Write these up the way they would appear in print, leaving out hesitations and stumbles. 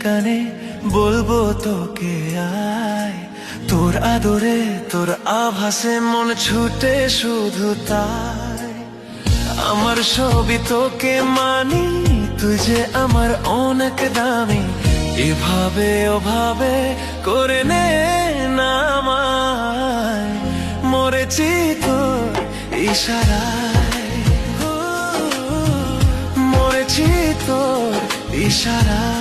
কানে বলবো তোকে আয়, তোর আদরে তোর আভাসে মন ছুটে শুধু তাই। আমার সবই তোকে মানি, তুই যে আমার অনেক দামি, এভাবে ওভাবে করে নে না আমায়। মরেছি তোর ইশারায়, মরেছি তোর ইশারায়।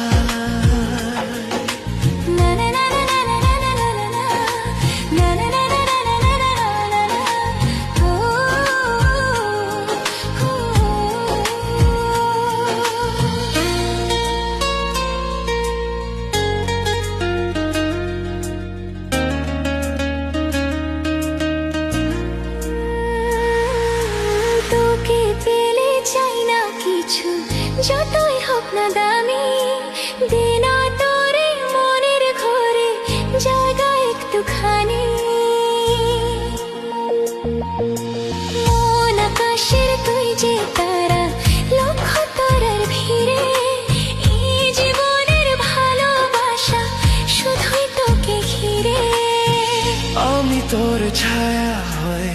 যতই হোক না দামি, দিনা তোরে মনের ঘরে জায়গা একটুখানি। মন আকাশের তুই যে তারা, লক্ষ তারার ভিড়ে এই জীবনের ভালোবাসা শুধুই তোকে ঘিরে। আমি তোর ছায়া হই,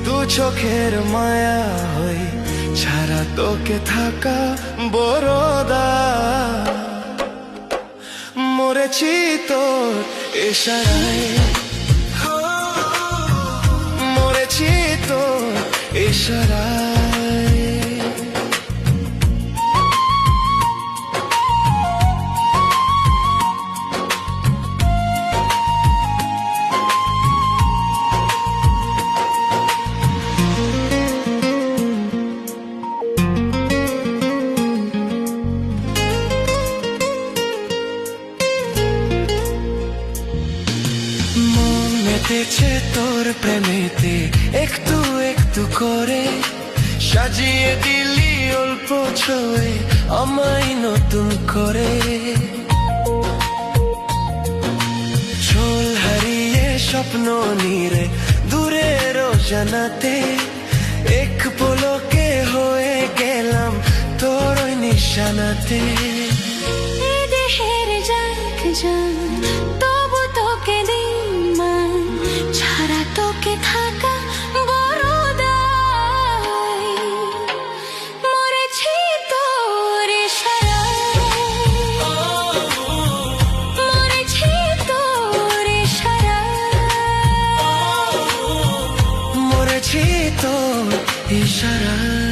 দু চোখের মায়া হই, ছাড়া তোকে থাকা বড়দা। মরেছি তোর ইশারায়, মরেছি তোর ইশারায়। মেতেছে তোর প্রেমেতে একটু একটু করে, সাজিয়ে দিলি অল্প ছোঁয়ে আমায় নতুন করে। চোল হারিয়ে স্বপ্ন নিরে দূরের জানাতে, এক পলকে হয়ে গেলাম তোর ওই নিশানাতে। দেহের যাক জান তবু তোকে দিন মান, ছাড়া তোকে থাকা বড় দায়। মরেছি তোর ইশারায়, মরেছি তোর ইশারায়, মরেছি তোর ইশারায়।